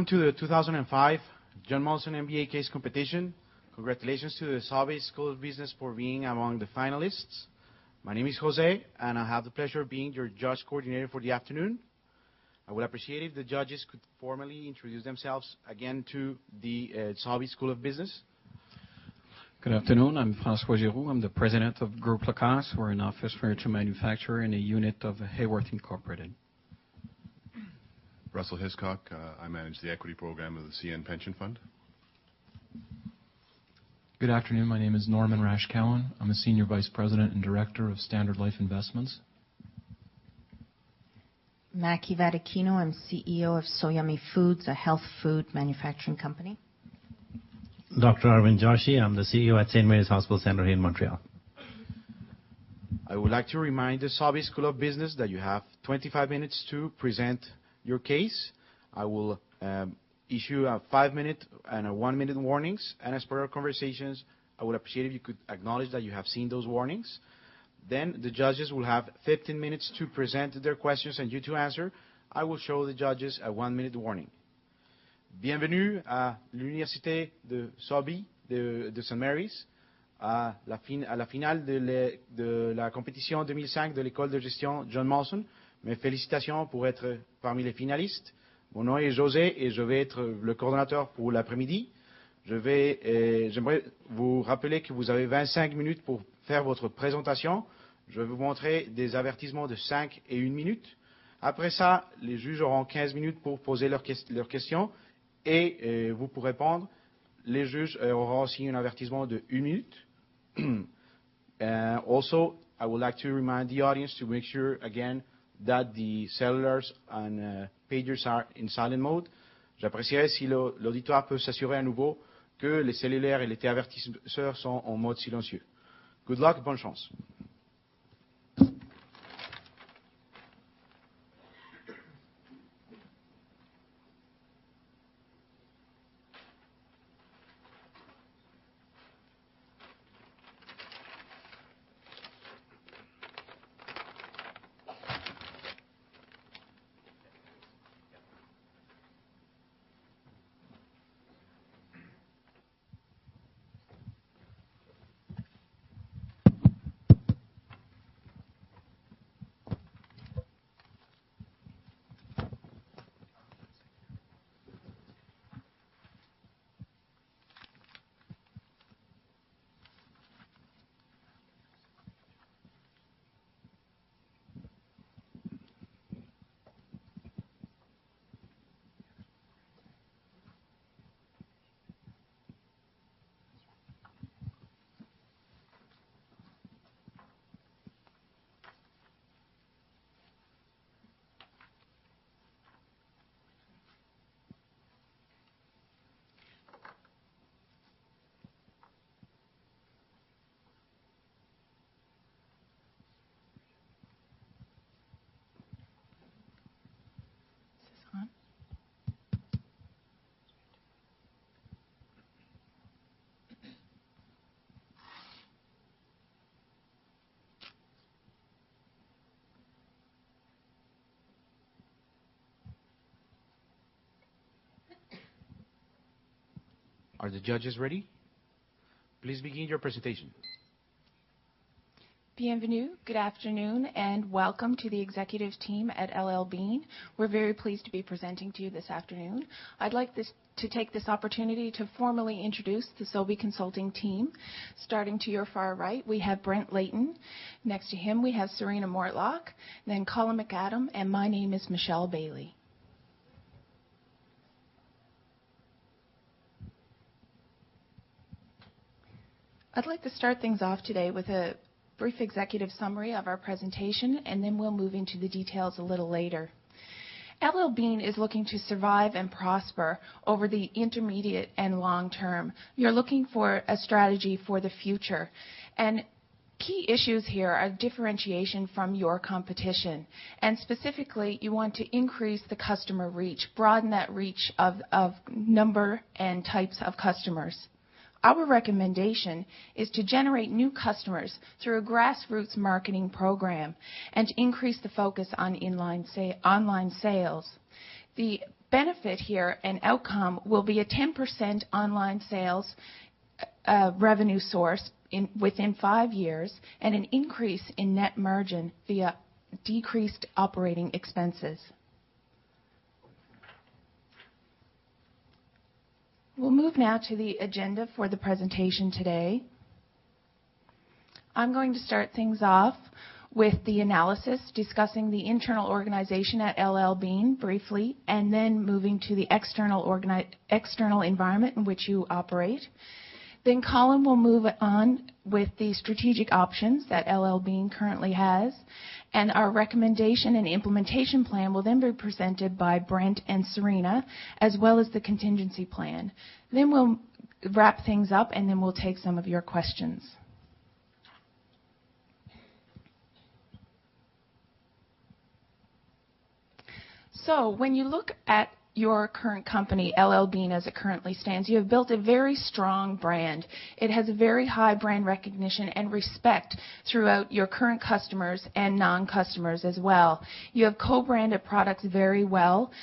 Welcome to the 2005 John Molson MBA case competition. Congratulations to the Sobey School of Business for being among the finalists. My name is Jose, and I have the pleasure of being your judge coordinator for the afternoon. I would appreciate if the judges could formally introduce themselves again to the Sobey School of Business. Good afternoon. I'm François Giroux. I'm the president of Groupe Lacoste. We're an office furniture manufacturer and a unit of Hayworth Incorporated. Russell Hiscock. I manage the equity program of the CN Pension Fund. Good afternoon. My name is Norman Rash-Cowan. I'm a senior vice president and director of Standard Life Investments. Mackie Vaticino. I'm CEO of Soyami Foods, a health food manufacturing company. Dr. Arvind Joshi. I'm the CEO at St. Mary's Hospital Centre here in Montreal. I would like to remind the Sobey School of Business that you have 25 minutes to present your case. I will issue a 5-minute and a 1-minute warnings, and as per our conversations, I would appreciate if you could acknowledge that you have seen those warnings. Then the judges will have 15 minutes to present their questions and you to answer. I will show the judges a 1-minute warning. Bienvenue à l'Université de Sobey de St. Mary's, à la finale de la compétition 2005 de l'école de gestion John Molson. Mes félicitations pour être parmi les finalistes. Mon nom est José et je vais être le coordonnateur pour l'après-midi. J'aimerais vous rappeler que vous avez 25 minutes pour faire votre présentation. Je vais vous montrer des avertissements de 5 et 1 minute. Après ça, les juges auront 15 minutes pour poser leurs questions et vous pour répondre. Les juges auront aussi un avertissement de 1 minute. Also, I would like to remind the audience to make sure again that the cellulars and pagers are in silent mode. J'apprécierais si l'auditoire peut s'assurer à nouveau que les cellulaires et les téléavertisseurs sont en mode silencieux. Good luck, bonne chance. Are the judges ready? Please begin your presentation. Bienvenue, good afternoon, and welcome to the executive team at LL Bean. We're very pleased to be presenting to you this afternoon. I'd like to take this opportunity to formally introduce the Sobey Consulting team. Starting to your far right, we have Brent Layton. Next to him, we have Serena Mortlock, then Colin McAdam, and my name is Michelle Bailey. I'd like to start things off today with a brief executive summary of our presentation, and then we'll move into the details a little later. LL Bean is looking to survive and prosper over the intermediate and long term. You're looking for a strategy for the future. And key issues here are differentiation from your competition. And specifically, you want to increase the customer reach, broaden that reach of number and types of customers. Our recommendation is to generate new customers through a grassroots marketing program and to increase the focus on online sales. The benefit here and outcome will be a 10% online sales revenue source within 5 years and an increase in net margin via decreased operating expenses. We'll move now to the agenda for the presentation today. I'm going to start things off with the analysis, discussing the internal organization at LL Bean briefly, and then moving to the external environment in which you operate. Then Colin will move on with the strategic options that LL Bean currently has, and our recommendation and implementation plan will then be presented by Brent and Serena, as well as the contingency plan. Then we'll wrap things up, and then we'll take some of your questions. So when you look at your current company, LL Bean, as it currently stands, you have built a very strong brand. It has a very high brand recognition and respect throughout your current customers and non-customers as well. You have co-branded products very well.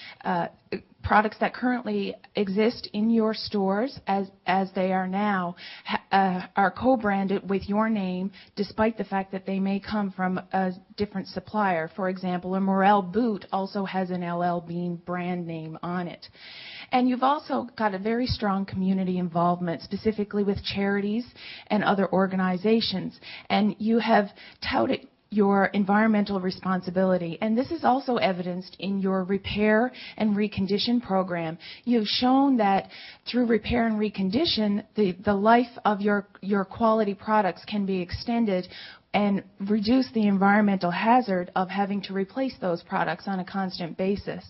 Products that currently exist in your stores as they are now are co-branded with your name, despite the fact that they may come from a different supplier. For example, a Morel boot also has an LL Bean brand name on it. And you've also got a very strong community involvement, specifically with charities and other organizations. And you have touted your environmental responsibility, and this is also evidenced in your repair and recondition program. You've shown that through repair and recondition, the life of your quality products can be extended and reduce the environmental hazard of having to replace those products on a constant basis.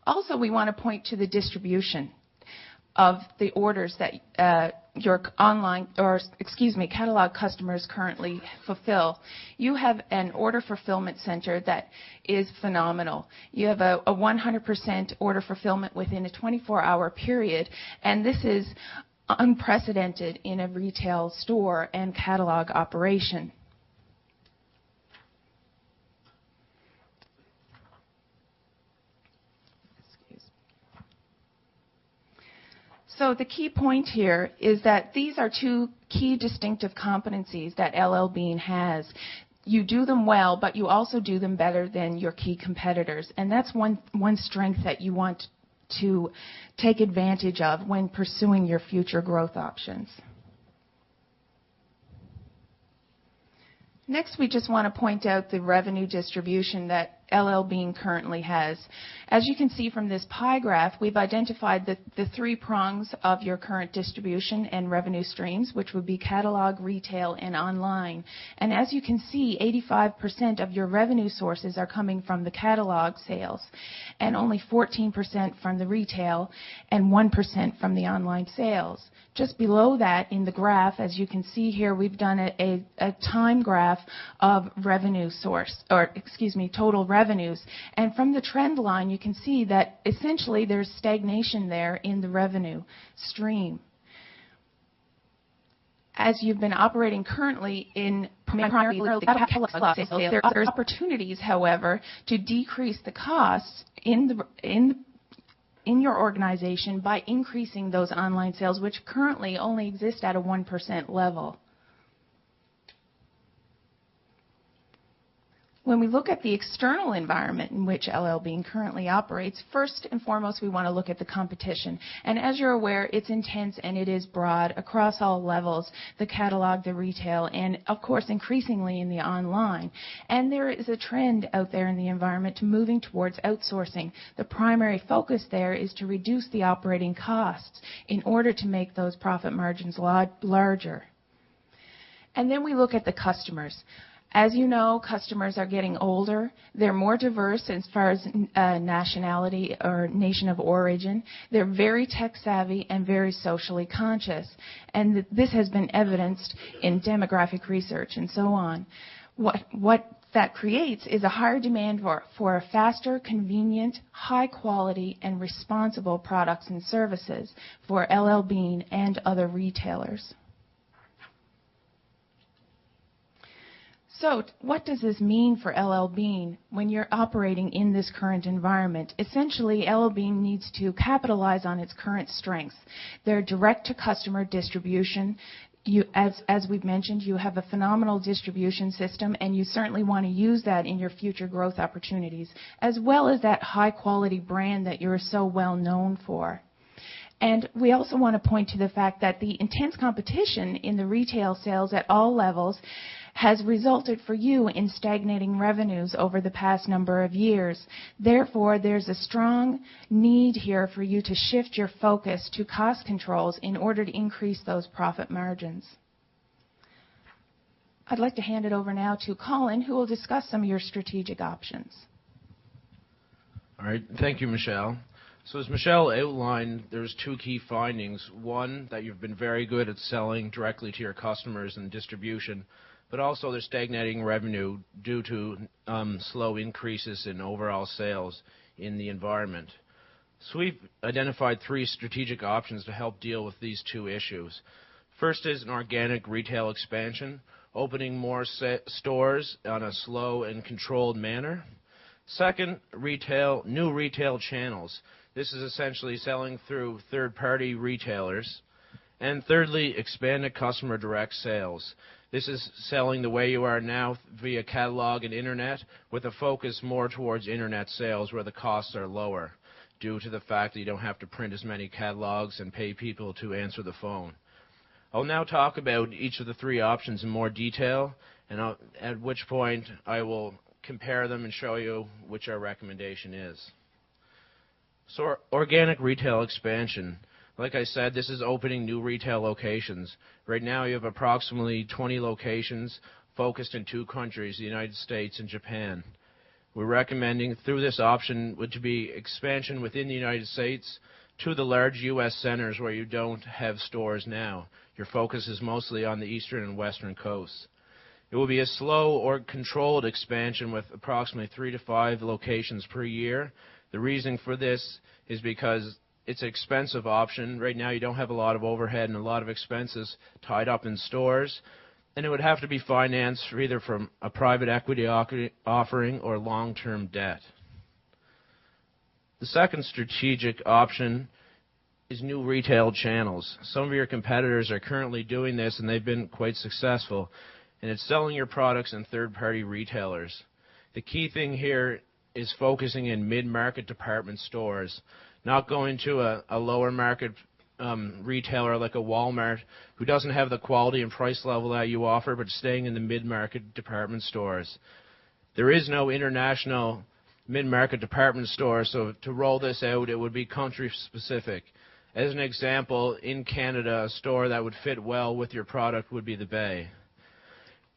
Also, we want to point to the distribution of the orders that your catalog customers currently fulfill. You have an order fulfillment center that is phenomenal. You have a 100% order fulfillment within a 24-hour period, and this is unprecedented in a retail store and catalog operation. So the key point here is that these are two key distinctive competencies that LL Bean has. You do them well, but you also do them better than your key competitors. And that's one strength that you want to take advantage of when pursuing your future growth options. Next, we just want to point out the revenue distribution that LL Bean currently has. As you can see from this pie graph, we've identified the three prongs of your current distribution and revenue streams, which would be catalog, retail, and online. And as you can see, 85% of your revenue sources are coming from the catalog sales, and only 14% from the retail, and 1% from the online sales. Just below that in the graph, as you can see here, we've done a time graph of total revenues. And from the trend line, you can see that essentially there's stagnation there in the revenue stream. As you've been operating currently in primarily catalog sales, there are opportunities, however, to decrease the costs in your organization by increasing those online sales, which currently only exist at a 1% level. When we look at the external environment in which LL Bean currently operates, first and foremost, we want to look at the competition. And as you're aware, it's intense and it is broad across all levels, the catalog, the retail, and of course, increasingly in the online. And there is a trend out there in the environment to moving towards outsourcing. The primary focus there is to reduce the operating costs in order to make those profit margins larger. And then we look at the customers. As you know, customers are getting older. They're more diverse as far as nationality or nation of origin. They're very tech savvy and very socially conscious. And this has been evidenced in demographic research and so on. What that creates is a higher demand for faster, convenient, high quality, and responsible products and services for LL Bean and other retailers. So what does this mean for LL Bean when you're operating in this current environment? Essentially, LL Bean needs to capitalize on its current strengths. Their direct-to-customer distribution. As we've mentioned, you have a phenomenal distribution system, and you certainly want to use that in your future growth opportunities, as well as that high-quality brand that you're so well known for. And we also want to point to the fact that the intense competition in the retail sales at all levels has resulted for you in stagnating revenues over the past number of years. Therefore, there's a strong need here for you to shift your focus to cost controls in order to increase those profit margins. I'd like to hand it over now to Colin, who will discuss some of your strategic options. All right. Thank you, Michelle. So as Michelle outlined, there's two key findings. One, that you've been very good at selling directly to your customers and distribution, but also there's stagnating revenue due to slow increases in overall sales in the environment. So we've identified three strategic options to help deal with these two issues. First is an organic retail expansion, opening more stores on a slow and controlled manner. Second, new retail channels. This is essentially selling through third-party retailers. And thirdly, expanded customer direct sales. This is selling the way you are now via catalog and internet, with a focus more towards internet sales where the costs are lower due to the fact that you don't have to print as many catalogs and pay people to answer the phone. I'll now talk about each of the three options in more detail, and at which point I will compare them and show you which our recommendation is. So organic retail expansion. Like I said, this is opening new retail locations. Right now you have approximately 20 locations focused in two countries, the United States and Japan. We're recommending through this option would be expansion within the United States to the large U.S. centers where you don't have stores now. Your focus is mostly on the eastern and western coasts. It will be a slow or controlled expansion with approximately 3 to 5 locations per year. The reason for this is because it's an expensive option. Right now you don't have a lot of overhead and a lot of expenses tied up in stores, and it would have to be financed either from a private equity offering or long-term debt. The second strategic option is new retail channels. Some of your competitors are currently doing this, and they've been quite successful, and it's selling your products in third-party retailers. The key thing here is focusing in mid-market department stores, not going to a lower market retailer like a Walmart who doesn't have the quality and price level that you offer, but staying in the mid-market department stores. There is no international mid-market department store, so to roll this out, it would be country-specific. As an example, in Canada, a store that would fit well with your product would be the Bay.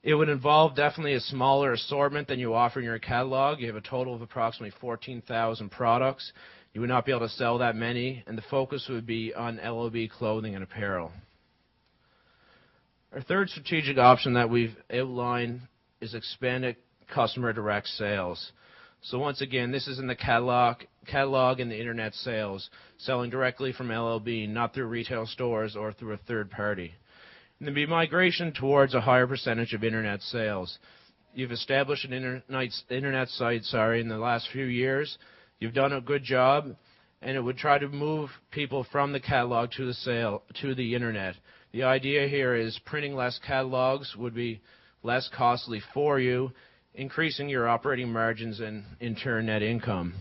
It would involve definitely a smaller assortment than you offer in your catalog. You have a total of approximately 14,000 products. You would not be able to sell that many, and the focus would be on LOB clothing and apparel. Our third strategic option that we've outlined is expanded customer direct sales. So once again, this is in the catalog and the internet sales, selling directly from LLB, not through retail stores or through a third party. And there'll be migration towards a higher percentage of internet sales. You've established an internet site in the last few years. You've done a good job, and it would try to move people from the catalog to the internet. The idea here is printing less catalogs would be less costly for you, increasing your operating margins and, in turn, net income.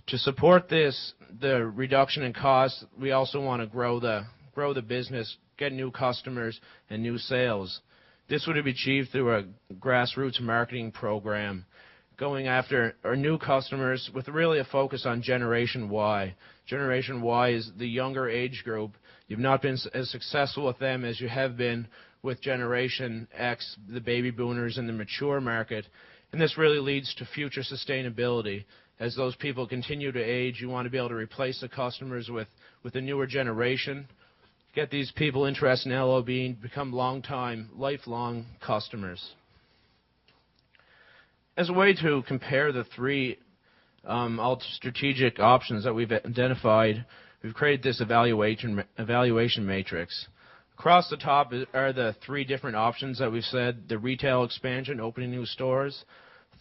To support this, the reduction in costs, we also want to grow the business, get new customers and new sales. This would be achieved through a grassroots marketing program, going after our new customers with really a focus on Generation Y. Generation Y is the younger age group. You've not been as successful with them as you have been with Generation X, the baby boomers in the mature market, and this really leads to future sustainability. As those people continue to age, you want to be able to replace the customers with a newer generation, get these people interested in LOB and become lifelong customers. As a way to compare the three strategic options that we've identified, we've created this evaluation matrix. Across the top are the three different options that we've said: the retail expansion, opening new stores;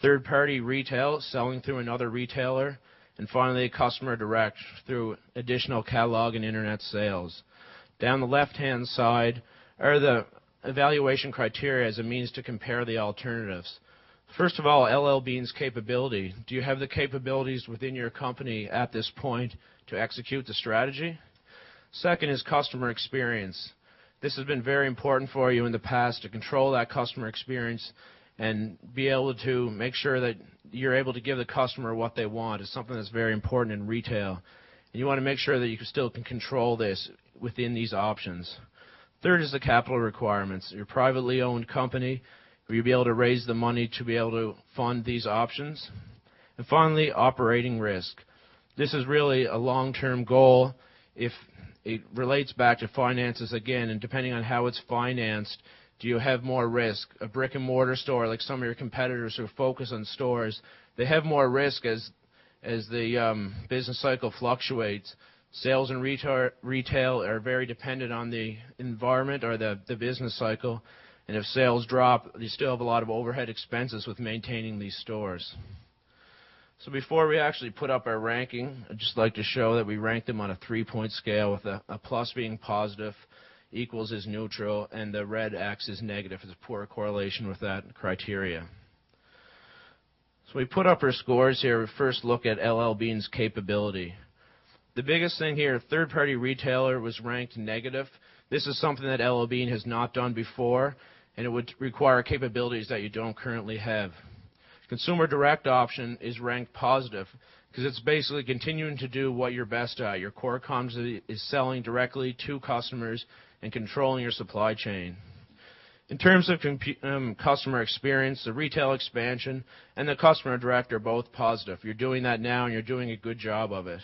third-party retail, selling through another retailer; and finally, customer direct through additional catalog and internet sales. Down the left-hand side are the evaluation criteria as a means to compare the alternatives. First of all, LL Bean's capability. Do you have the capabilities within your company at this point to execute the strategy? Second is customer experience. This has been very important for you in the past to control that customer experience and be able to make sure that you're able to give the customer what they want. It's something that's very important in retail. And you want to make sure that you still can control this within these options. Third is the capital requirements. Your privately owned company, will you be able to raise the money to be able to fund these options? And finally, operating risk. This is really a long-term goal. If it relates back to finances again, and depending on how it's financed, do you have more risk? A brick-and-mortar store, like some of your competitors who focus on stores, they have more risk as the business cycle fluctuates. Sales and retail are very dependent on the environment or the business cycle. And if sales drop, you still have a lot of overhead expenses with maintaining these stores. So before we actually put up our ranking, I'd just like to show that we rank them on a 3-point scale, with a plus being positive, equals is neutral, and the red X is negative. It's a poor correlation with that criteria. So we put up our scores here. We first look at LL Bean's capability. The biggest thing here, third-party retailer was ranked negative. This is something that LL Bean has not done before, and it would require capabilities that you don't currently have. Consumer direct option is ranked positive because it's basically continuing to do what you're best at. Your core competency is selling directly to customers and controlling your supply chain. In terms of customer experience, the retail expansion and the customer direct are both positive. You're doing that now, and you're doing a good job of it.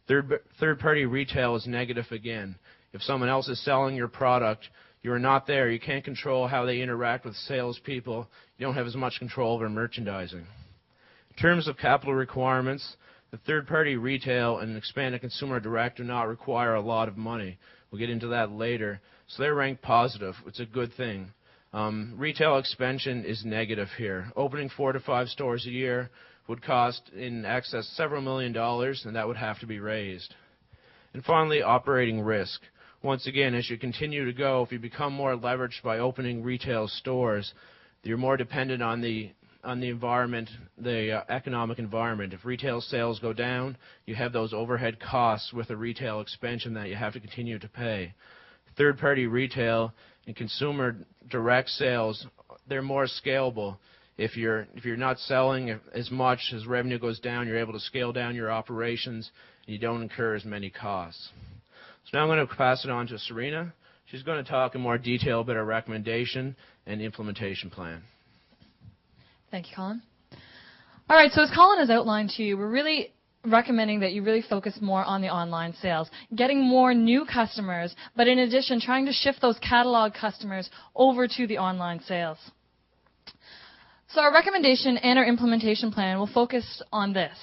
Third-party retail is negative again. If someone else is selling your product, you're not there. You can't control how they interact with salespeople. You don't have as much control over merchandising. In terms of capital requirements, the third-party retail and expanded consumer direct do not require a lot of money. We'll get into that later. So they're ranked positive. It's a good thing. Retail expansion is negative here. Opening 4 to 5 stores a year would cost in excess several $1 million, and that would have to be raised. And finally, operating risk. Once again, as you continue to go, if you become more leveraged by opening retail stores, you're more dependent on the environment, the economic environment. If retail sales go down, you have those overhead costs with a retail expansion that you have to continue to pay. Third-party retail and consumer direct sales, they're more scalable. If you're not selling as much as revenue goes down, you're able to scale down your operations, and you don't incur as many costs. So now I'm going to pass it on to Serena. She's going to talk in more detail about our recommendation and implementation plan. Thank you, Colin. All right, so as Colin has outlined to you, we're really recommending that you really focus more on the online sales, getting more new customers, but in addition, trying to shift those catalog customers over to the online sales. So our recommendation and our implementation plan will focus on this.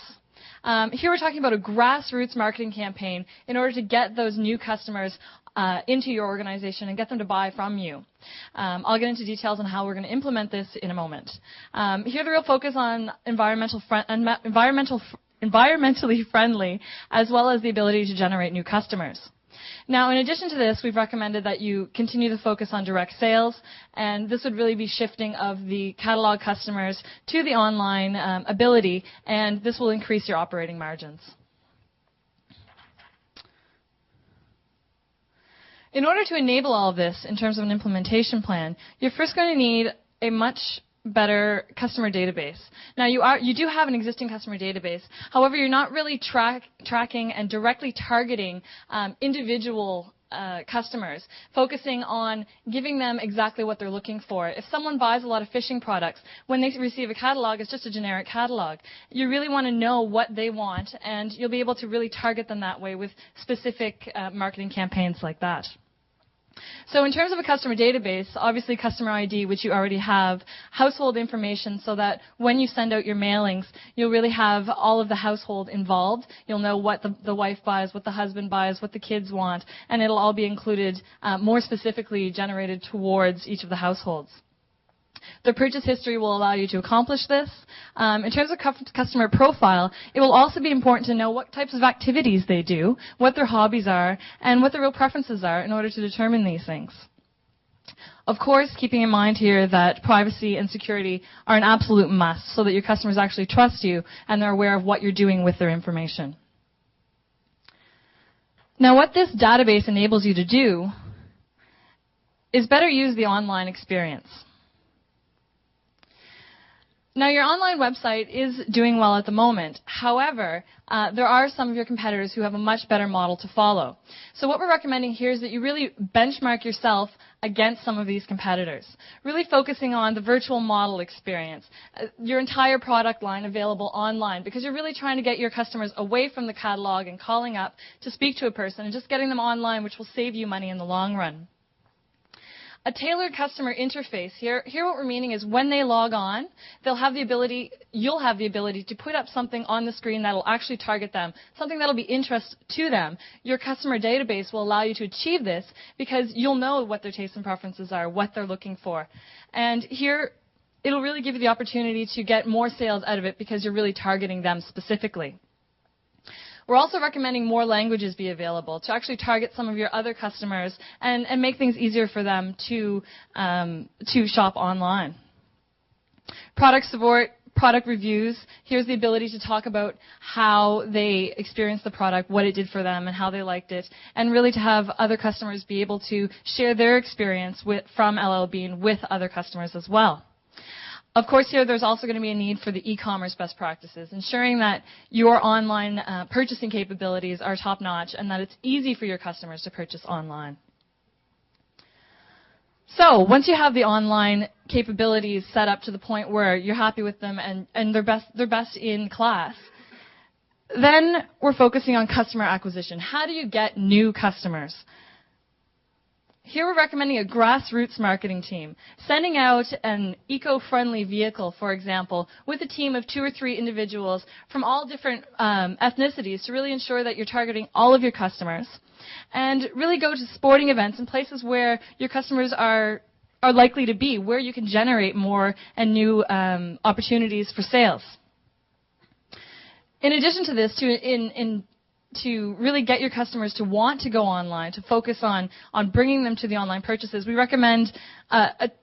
Here we're talking about a grassroots marketing campaign in order to get those new customers into your organization and get them to buy from you. I'll get into details on how we're going to implement this in a moment. Here the real focus on environmentally friendly, as well as the ability to generate new customers. Now, in addition to this, we've recommended that you continue to focus on direct sales, and this would really be shifting of the catalog customers to the online ability, and this will increase your operating margins. In order to enable all of this in terms of an implementation plan, you're first going to need a much better customer database. Now, you do have an existing customer database. However, you're not really tracking and directly targeting individual customers, focusing on giving them exactly what they're looking for. If someone buys a lot of fishing products, when they receive a catalog, it's just a generic catalog. You really want to know what they want, and you'll be able to really target them that way with specific marketing campaigns like that. So in terms of a customer database, obviously customer ID, which you already have, household information so that when you send out your mailings, you'll really have all of the household involved. You'll know what the wife buys, what the husband buys, what the kids want, and it'll all be included, more specifically generated towards each of the households. The purchase history will allow you to accomplish this. In terms of customer profile, it will also be important to know what types of activities they do, what their hobbies are, and what their real preferences are in order to determine these things. Of course, keeping in mind here that privacy and security are an absolute must so that your customers actually trust you and they're aware of what you're doing with their information. Now, what this database enables you to do is better use the online experience. Now, your online website is doing well at the moment. However, there are some of your competitors who have a much better model to follow. So what we're recommending here is that you really benchmark yourself against some of these competitors, really focusing on the virtual model experience, your entire product line available online, because you're really trying to get your customers away from the catalog and calling up to speak to a person and just getting them online, which will save you money in the long run. A tailored customer interface. Here what we're meaning is when they log on, you'll have the ability to put up something on the screen that will actually target them, something that will be interest to them. Your customer database will allow you to achieve this because you'll know what their tastes and preferences are, what they're looking for. And here, it'll really give you the opportunity to get more sales out of it because you're really targeting them specifically. We're also recommending more languages be available to actually target some of your other customers and make things easier for them to shop online. Product support, product reviews. Here's the ability to talk about how they experienced the product, what it did for them, and how they liked it, and really to have other customers be able to share their experience from LL Bean with other customers as well. Of course, here there's also going to be a need for the e-commerce best practices, ensuring that your online purchasing capabilities are top-notch and that it's easy for your customers to purchase online. So once you have the online capabilities set up to the point where you're happy with them and they're best in class, then we're focusing on customer acquisition. How do you get new customers? Here we're recommending a grassroots marketing team, sending out an eco-friendly vehicle, for example, with a team of 2 or 3 individuals from all different ethnicities to really ensure that you're targeting all of your customers, and really go to sporting events and places where your customers are likely to be, where you can generate more and new opportunities for sales. In addition to this, to really get your customers to want to go online, to focus on bringing them to the online purchases, we recommend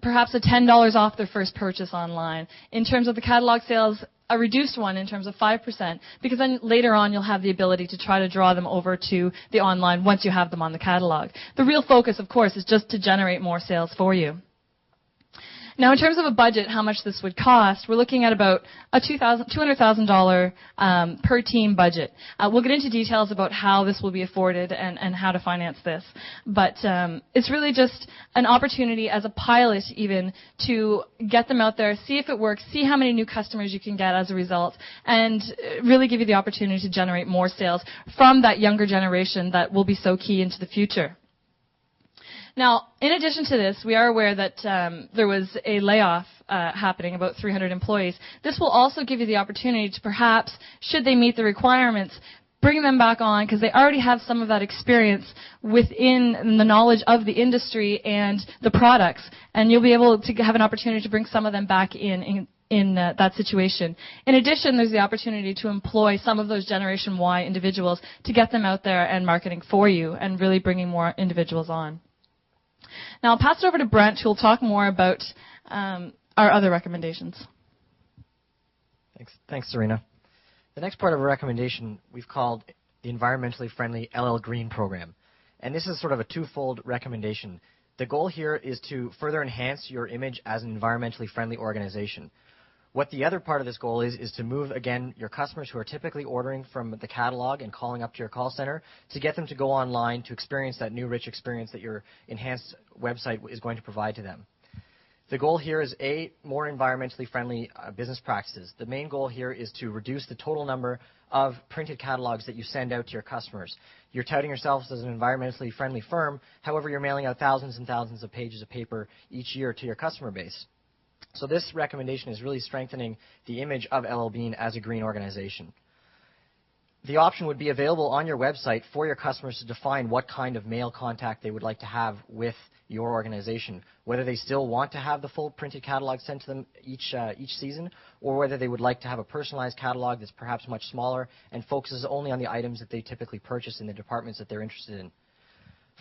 perhaps a $10 off their first purchase online. In terms of the catalog sales, a reduced one in terms of 5%, because then later on you'll have the ability to try to draw them over to the online once you have them on the catalog. The real focus, of course, is just to generate more sales for you. Now, in terms of a budget, how much this would cost, we're looking at about a $200,000 per team budget. We'll get into details about how this will be afforded and how to finance this. But it's really just an opportunity as a pilot even to get them out there, see if it works, see how many new customers you can get as a result, and really give you the opportunity to generate more sales from that younger generation that will be so key into the future. Now, in addition to this, we are aware that there was a layoff happening, about 300 employees. This will also give you the opportunity to perhaps, should they meet the requirements, bring them back on because they already have some of that experience within the knowledge of the industry and the products, and you'll be able to have an opportunity to bring some of them back in that situation. In addition, there's the opportunity to employ some of those Generation Y individuals to get them out there and marketing for you and really bringing more individuals on. Now, I'll pass it over to Brent, who will talk more about our other recommendations. Thanks, Serena. The next part of our recommendation we've called the Environmentally Friendly LL Green Program. And this is sort of a twofold recommendation. The goal here is to further enhance your image as an environmentally friendly organization. What the other part of this goal is to move, again, your customers who are typically ordering from the catalog and calling up to your call center to get them to go online to experience that new rich experience that your enhanced website is going to provide to them. The goal here is more environmentally friendly business practices. The main goal here is to reduce the total number of printed catalogs that you send out to your customers. You're touting yourselves as an environmentally friendly firm, however, you're mailing out thousands and thousands of pages of paper each year to your customer base. So this recommendation is really strengthening the image of LL Bean as a green organization. The option would be available on your website for your customers to define what kind of mail contact they would like to have with your organization, whether they still want to have the full printed catalog sent to them each season, or whether they would like to have a personalized catalog that's perhaps much smaller and focuses only on the items that they typically purchase in the departments that they're interested in.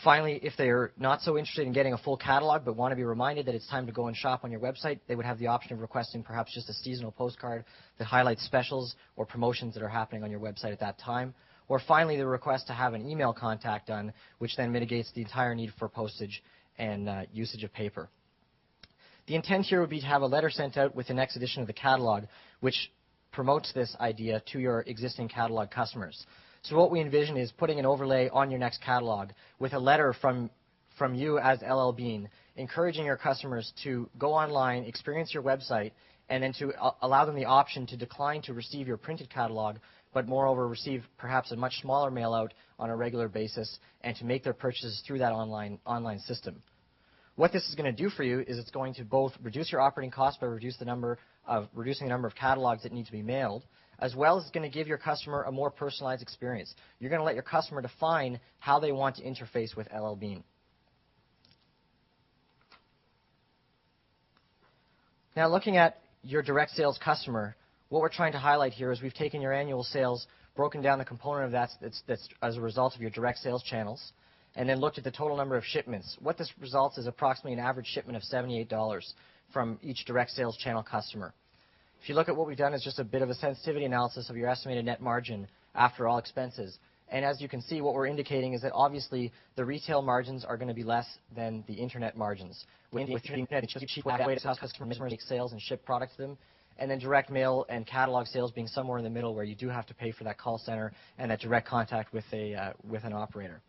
Finally, if they're not so interested in getting a full catalog but want to be reminded that it's time to go and shop on your website, they would have the option of requesting perhaps just a seasonal postcard that highlights specials or promotions that are happening on your website at that time. Or finally, the request to have an email contact done, which then mitigates the entire need for postage and usage of paper. The intent here would be to have a letter sent out with the next edition of the catalog, which promotes this idea to your existing catalog customers. So what we envision is putting an overlay on your next catalog with a letter from you as LL Bean, encouraging your customers to go online, experience your website, and then to allow them the option to decline to receive your printed catalog, but moreover receive perhaps a much smaller mail out on a regular basis and to make their purchases through that online system. What this is going to do for you is it's going to both reduce your operating costs by reducing the number of catalogs that need to be mailed, as well as it's going to give your customer a more personalized experience. You're going to let your customer define how they want to interface with LL Bean. Now, looking at your direct sales customer, what we're trying to highlight here is we've taken your annual sales, broken down the component of that that's as a result of your direct sales channels, and then looked at the total number of shipments. What this results is approximately an average shipment of $78 from each direct sales channel customer. If you look at what we've done is just a bit of a sensitivity analysis of your estimated net margin after all expenses. And as you can see, what we're indicating is that obviously the retail margins are going to be less than the internet margins. With the internet, it's just a cheap way to customers make sales and ship product to them. And then direct mail and catalog sales being somewhere in the middle where you do have to pay for that call center and that direct contact with an operator.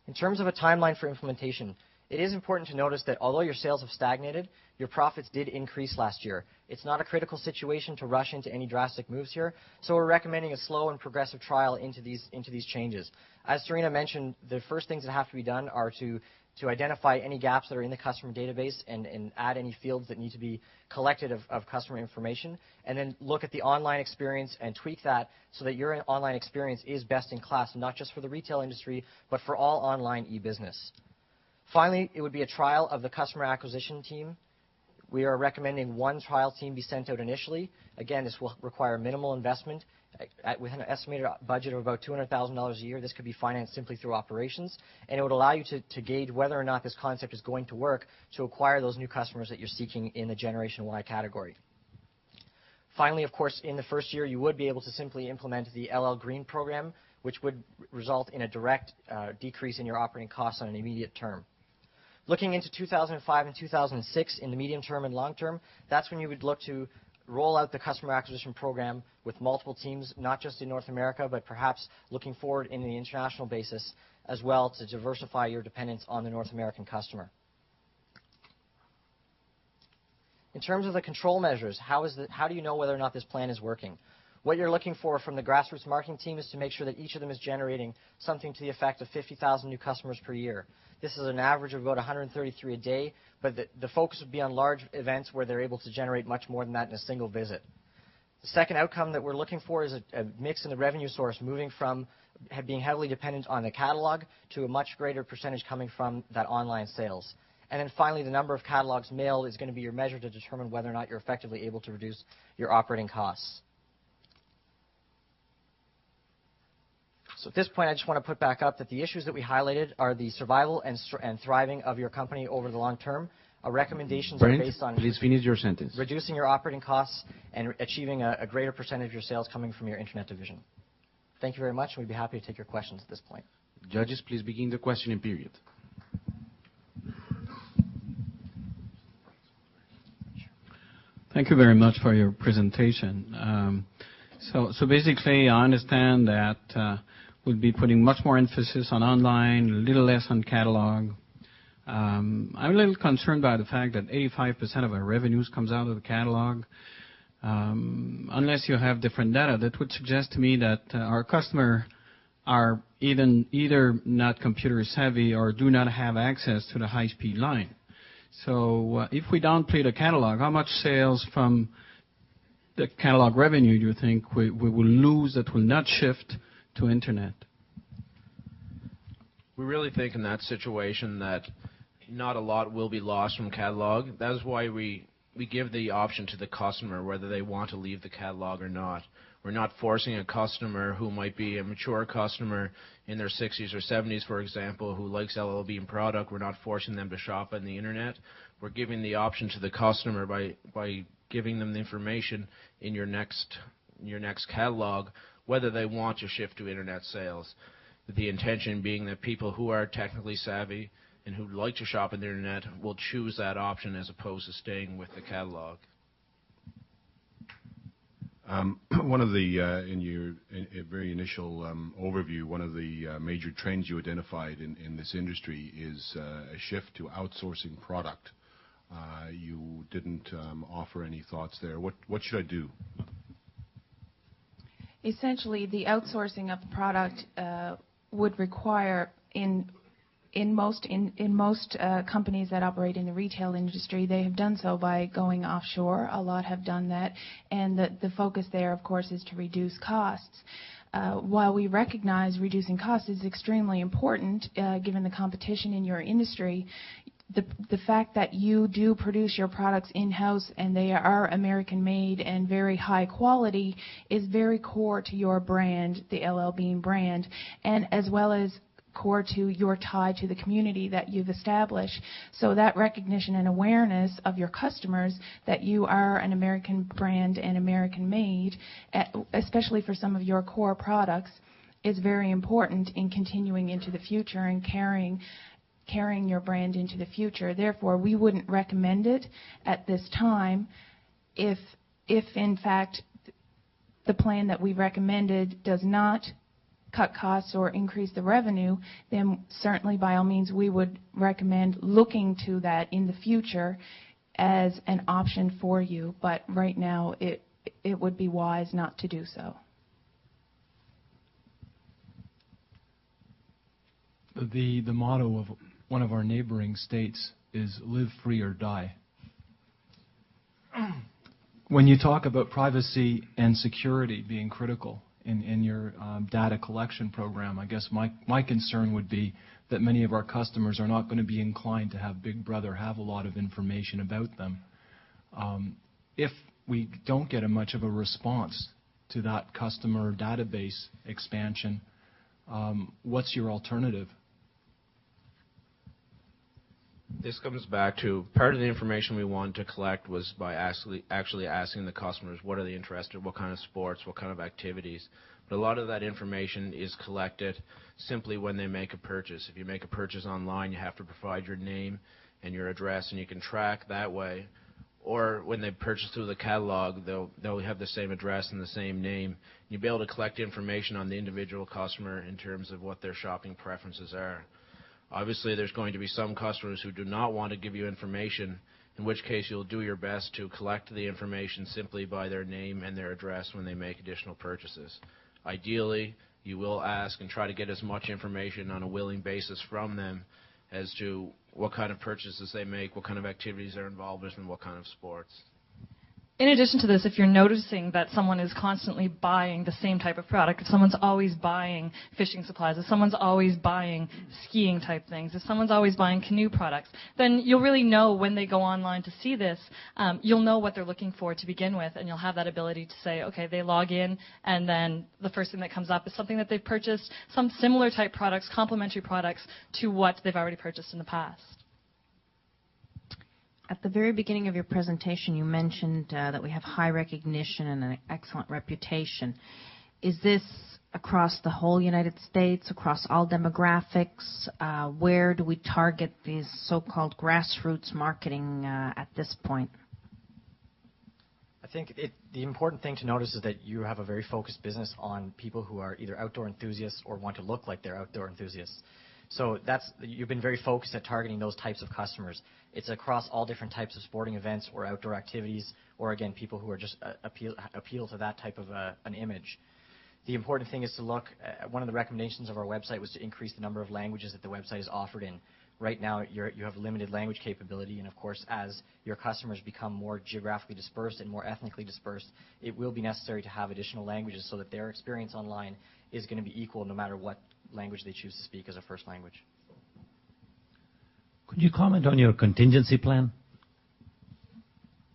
In terms of a timeline for implementation, it is important to notice that although your sales have stagnated, your profits did increase last year. It's not a critical situation to rush into any drastic moves here, so we're recommending a slow and progressive trial into these changes. As Serena mentioned, the first things that have to be done are to identify any gaps that are in the customer database and add any fields that need to be collected of customer information, and then look at the online experience and tweak that so that your online experience is best in class, not just for the retail industry, but for all online e-business. Finally, it would be a trial of the customer acquisition team. We are recommending one trial team be sent out initially. Again, this will require minimal investment. With an estimated budget of about $200,000 a year, this could be financed simply through operations, and it would allow you to gauge whether or not this concept is going to work to acquire those new customers that you're seeking in the Generation Y category. Finally, of course, in the first year, you would be able to simply implement the LL Green program, which would result in a direct decrease in your operating costs on an immediate term. Looking into 2005 and 2006 in the medium term and long term, that's when you would look to roll out the customer acquisition program with multiple teams, not just in North America, but perhaps looking forward in the international basis as well to diversify your dependence on the North American customer. In terms of the control measures, how do you know whether or not this plan is working? What you're looking for from the grassroots marketing team is to make sure that each of them is generating something to the effect of 50,000 new customers per year. This is an average of about 133 a day, but the focus would be on large events where they're able to generate much more than that in a single visit. The second outcome that we're looking for is a mix in the revenue source, moving from being heavily dependent on the catalog to a much greater percentage coming from that online sales. And then finally, the number of catalogs mailed is going to be your measure to determine whether or not you're effectively able to reduce your operating costs. So at this point, I just want to put back up that the issues that we highlighted are the survival and thriving of your company over the long term. Our recommendations are based on please finish your sentence. Reducing your operating costs and achieving a greater percentage of your sales coming from your Internet division. Thank you very much, and we'd be happy to take your questions at this point. Judges, please begin the questioning period. Thank you very much for your presentation. So basically, I understand that We'll be putting much more emphasis on online, a little less on catalog. I'm a little concerned by the fact that 85% of our revenues comes out of the catalog. Unless you have different data, that would suggest to me that our customer are either not computer savvy or do not have access to the high-speed line. So if we downplay the catalog, how much sales from the catalog revenue do you think we will lose that will not shift to Internet? We really think in that situation that not a lot will be lost from catalog. That is why we give the option to the customer whether they want to leave the catalog or not. We're not forcing a customer who might be a mature customer in their 60s or 70s, for example, who likes LL Bean product. We're not forcing them to shop on the Internet. We're giving the option to the customer by giving them the information in your next catalog whether they want to shift to Internet sales. The intention being that people who are technically savvy and who like to shop on the Internet will choose that option as opposed to staying with the catalog. One of the, in your very initial overview, one of the major trends you identified in this industry is a shift to outsourcing product. You didn't offer any thoughts there. What should I do? Essentially, the outsourcing of the product would require in most companies that operate in the retail industry, they have done so by going offshore. A lot have done that, and the focus there, of course, is to reduce costs. While we recognize reducing costs is extremely important, given the competition in your industry, the fact that you do produce your products in-house and they are American-made and very high quality is very core to your brand, the LL Bean brand, and as well as core to your tie to the community that you've established. So that recognition and awareness of your customers that you are an American brand and American-made, especially for some of your core products, is very important in continuing into the future and carrying your brand into the future. Therefore, we wouldn't recommend it at this time. If in fact the plan that we recommended does not cut costs or increase the revenue, then certainly by all means we would recommend looking to that in the future as an option for you. But right now it would be wise not to do so. The motto of one of our neighboring states is live free or die. When you talk about privacy and security being critical in your data collection program, I guess my concern would be that many of our customers are not going to be inclined to have Big Brother have a lot of information about them. If we don't get much of a response to that customer database expansion, what's your alternative? This comes back to part of the information we wanted to collect was by actually asking the customers what are they interested, what kind of sports, what kind of activities. But a lot of that information is collected simply when they make a purchase. If you make a purchase online, you have to provide your name and your address, and you can track that way. Or when they purchase through the catalog, they'll have the same address and the same name. You'll be able to collect information on the individual customer in terms of what their shopping preferences are. Obviously, there's going to be some customers who do not want to give you information, in which case you'll do your best to collect the information simply by their name and their address when they make additional purchases. Ideally, you will ask and try to get as much information on a willing basis from them as to what kind of purchases they make, what kind of activities they're involved with, and what kind of sports. In addition to this, if you're noticing that someone is constantly buying the same type of product, if someone's always buying fishing supplies, if someone's always buying skiing type things, if someone's always buying canoe products, then you'll really know when they go online to see this, you'll know what they're looking for to begin with, and you'll have that ability to say, okay, they log in, and then the first thing that comes up is something that they've purchased, some similar type products, complementary products to what they've already purchased in the past. At the very beginning of your presentation, you mentioned that we have high recognition and an excellent reputation. Is this across the whole United States, across all demographics? Where do we target these so-called grassroots marketing at this point? I think the important thing to notice is that you have a very focused business on people who are either outdoor enthusiasts or want to look like they're outdoor enthusiasts. So you've been very focused at targeting those types of customers. It's across all different types of sporting events or outdoor activities, or again, people who are just appeal to that type of an image. The important thing is to look. One of the recommendations of our website was to increase the number of languages that the website is offered in. Right now, you have limited language capability, and of course, as your customers become more geographically dispersed and more ethnically dispersed, it will be necessary to have additional languages so that their experience online is going to be equal no matter what language they choose to speak as a first language. Could you comment on your contingency plan?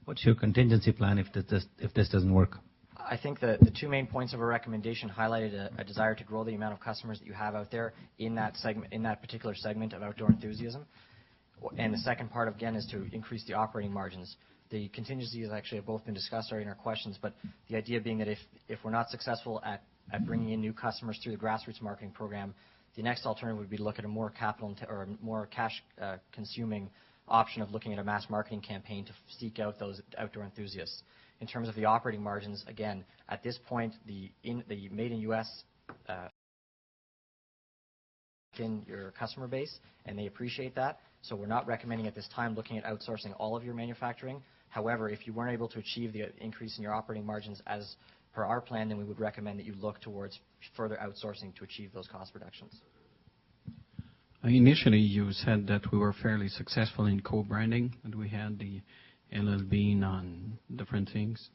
What's your contingency plan if this doesn't work? I think the two main points of our recommendation highlighted a desire to grow the amount of customers that you have out there in that segment, in that particular segment of outdoor enthusiasm. And the second part, again, is to increase the operating margins. The contingencies actually have both been discussed already in our questions, but the idea being that if we're not successful at bringing in new customers through the grassroots marketing program, the next alternative would be to look at a more or more cash consuming option of looking at a mass marketing campaign to seek out those outdoor enthusiasts. In terms of the operating margins, again, at this point, the made in U.S. in your customer base, and they appreciate that. So we're not recommending at this time looking at outsourcing all of your manufacturing. However, if you weren't able to achieve the increase in your operating margins as per our plan, then we would recommend that you look towards further outsourcing to achieve those cost reductions. Initially, you said that we were fairly successful in co-branding, and we had the LL Bean on different things.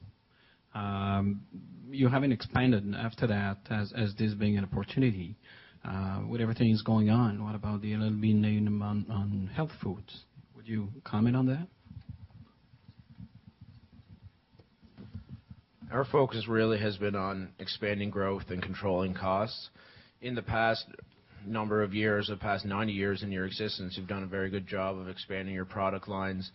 You haven't expanded after that as this being an opportunity. With everything that's going on, what about the LL Bean name on health foods? Would you comment on that? Our focus really has been on expanding growth and controlling costs. In the past number of years, the past 90 years in your existence, you've done a very good job of expanding your product lines,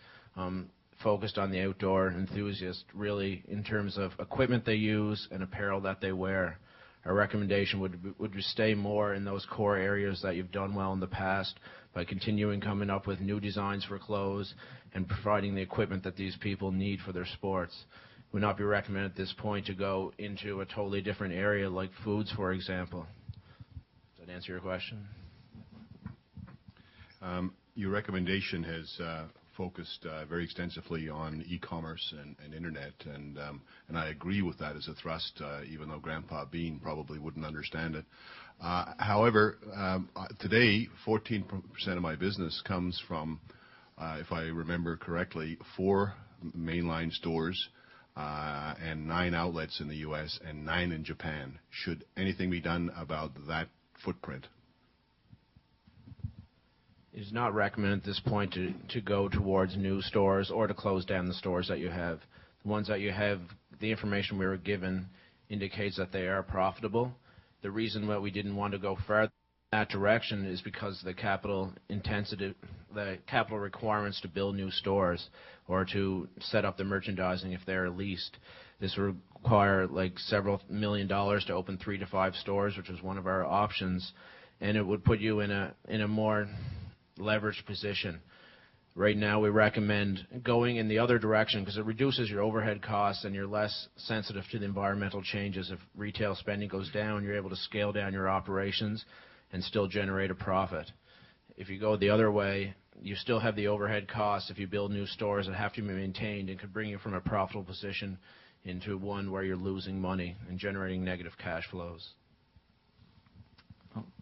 focused on the outdoor enthusiast, really in terms of equipment they use and apparel that they wear. Our recommendation would stay more in those core areas that you've done well in the past by continuing coming up with new designs for clothes and providing the equipment that these people need for their sports. Would not be recommended at this point to go into a totally different area like foods, for example. Does that answer your question? Your recommendation has focused very extensively on e-commerce and internet, and I agree with that as a thrust, even though Grandpa Bean probably wouldn't understand it. However, today, 14% of my business comes from, if I remember correctly, 4 mainline stores and 9 outlets in the U.S. and 9 in Japan. Should anything be done about that footprint? It is not recommended at this point to go towards new stores or to close down the stores that you have. The ones that you have, the information we were given indicates that they are profitable. The reason why we didn't want to go further in that direction is because the capital requirements to build new stores or to set up the merchandising if they're leased. This would require like several $1 million to open 3 to 5 stores, which was one of our options, and it would put you in a more leveraged position. Right now, we recommend going in the other direction because it reduces your overhead costs and you're less sensitive to the environmental changes. If retail spending goes down, you're able to scale down your operations and still generate a profit. If you go the other way, you still have the overhead costs if you build new stores that have to be maintained and could bring you from a profitable position into one where you're losing money and generating negative cash flows.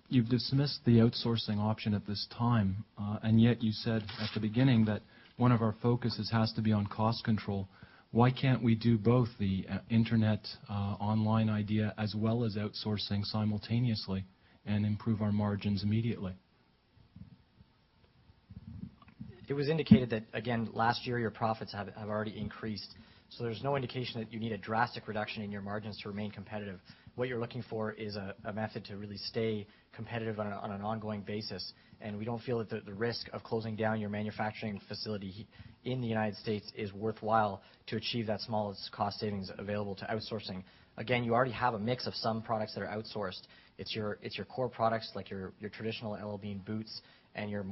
You've dismissed the outsourcing option at this time, and yet you said at the beginning that one of our focuses has to be on cost control. Why can't we do both the internet online idea as well as outsourcing simultaneously and improve our margins immediately? It was indicated that, again, last year your profits have already increased. So there's no indication that you need a drastic reduction in your margins to remain competitive. What you're looking for is a method to really stay competitive on an ongoing basis. And we don't feel that the risk of closing down your manufacturing facility in the United States is worthwhile to achieve that smallest cost savings available to outsourcing. Again, you already have a mix of some products that are outsourced. It's your core products like your traditional LL Bean boots and your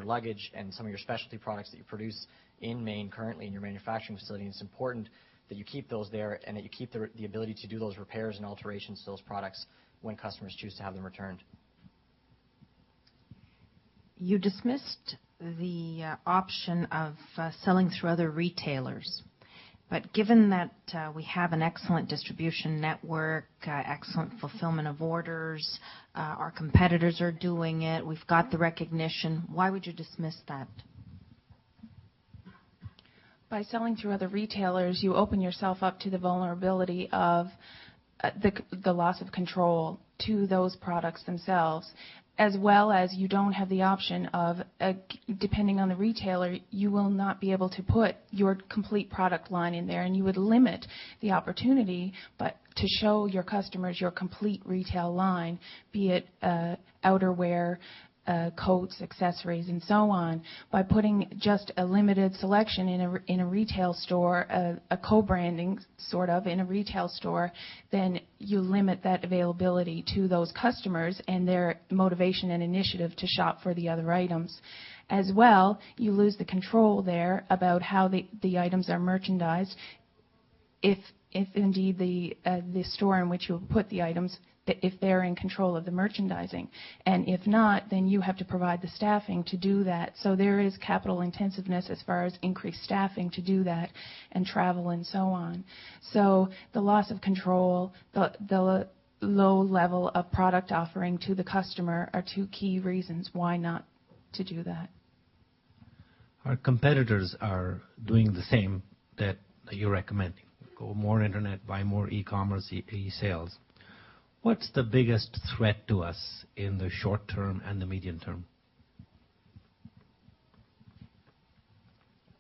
luggage and some of your specialty products that you produce in Maine currently in your manufacturing facility. And it's important that you keep those there and that you keep the ability to do those repairs and alterations to those products when customers choose to have them returned. You dismissed the option of selling through other retailers. But given that we have an excellent distribution network, excellent fulfillment of orders, our competitors are doing it, we've got the recognition, why would you dismiss that? By selling through other retailers, you open yourself up to the vulnerability of the loss of control to those products themselves, as well as you don't have the option of, depending on the retailer, you will not be able to put your complete product line in there, and you would limit the opportunity but to show your customers your complete retail line, be it outerwear, coats, accessories, and so on. By putting just a limited selection in a retail store, a co-branding sort of in a retail store, then you limit that availability to those customers and their motivation and initiative to shop for the other items. As well, you lose the control there about how the items are merchandised, if indeed the store in which you put the items, if they're in control of the merchandising. And if not, then you have to provide the staffing to do that. So there is capital intensiveness as far as increased staffing to do that, and travel and so on. So the loss of control, the low level of product offering to the customer are two key reasons why not to do that. Our competitors are doing the same that you're recommending. Go more internet, buy more e-commerce, e-sales. What's the biggest threat to us in the short term and the medium term?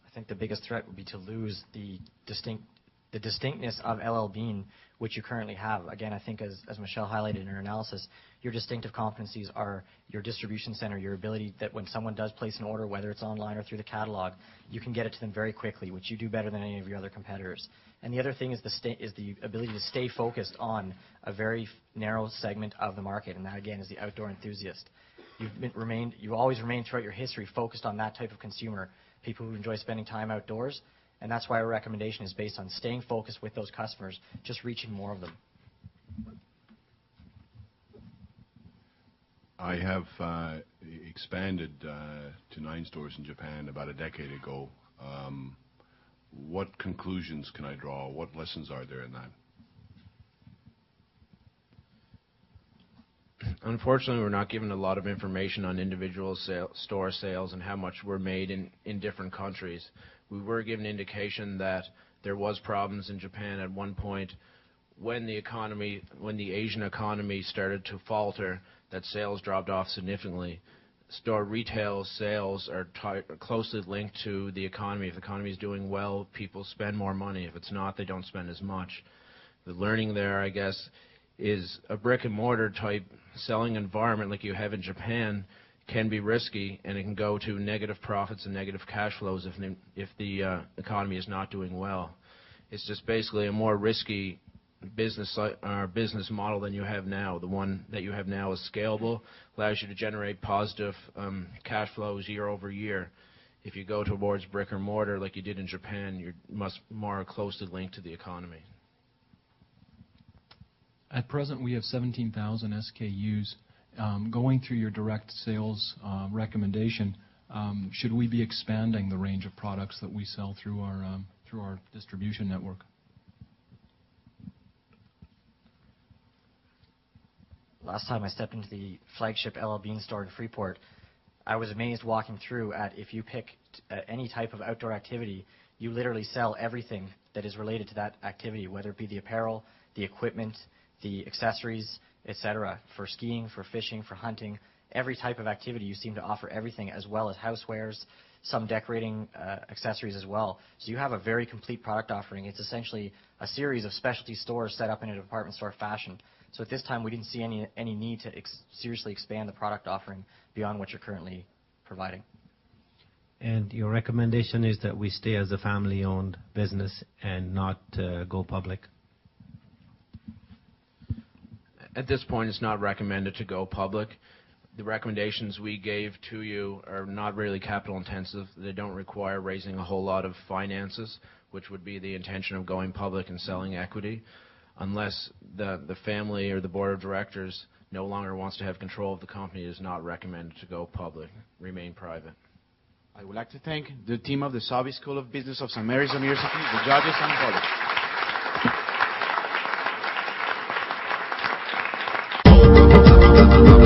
I think the biggest threat would be to lose the distinctness of LL Bean, which you currently have. Again, I think as Michelle highlighted in her analysis, your distinctive competencies are your distribution center, your ability that when someone does place an order, whether it's online or through the catalog, you can get it to them very quickly, which you do better than any of your other competitors. And the other thing is the ability to stay focused on a very narrow segment of the market, and that again is the outdoor enthusiast. You always remain throughout your history focused on that type of consumer, people who enjoy spending time outdoors, and that's why our recommendation is based on staying focused with those customers, just reaching more of them. I have expanded to 9 stores in Japan about a decade ago. What conclusions can I draw? What lessons are there in that? Unfortunately, we're not given a lot of information on individual store sales and how much were made in different countries. We were given indication that there was problems in Japan at one point when the Asian economy started to falter, that sales dropped off significantly. Store retail sales are closely linked to the economy. If the economy is doing well, people spend more money. If it's not, they don't spend as much. The learning there, I guess, is a brick-and-mortar type selling environment like you have in Japan can be risky, and it can go to negative profits and negative cash flows if the economy is not doing well. It's just basically a more risky business model than you have now. The one that you have now is scalable, allows you to generate positive cash flows year over year. If you go towards brick or mortar like you did in Japan, you're much more closely linked to the economy. At present, we have 17,000 SKUs. Going through your direct sales recommendation, should we be expanding the range of products that we sell through our distribution network? Last time I stepped into the flagship LL Bean store in Freeport, I was amazed walking through at if you pick any type of outdoor activity, you literally sell everything that is related to that activity, whether it be the apparel, the equipment, the accessories, etc. For skiing, for fishing, for hunting, every type of activity you seem to offer everything, as well as housewares, some decorating accessories as well. So you have a very complete product offering. It's essentially a series of specialty stores set up in a department store fashion. So at this time, we didn't see any need to seriously expand the product offering beyond what you're currently providing. And your recommendation is that we stay as a family-owned business and not go public? At this point, it's not recommended to go public. the recommendations we gave to you are not really capital intensive. They don't require raising a whole lot of finances, which would be the intention of going public and selling equity, unless the family or the board of directors no longer wants to have control of the company. It is not recommended to go public, remain private. I would like to thank the team of the Sobey School of Business of St. Mary's University, the judges and the board.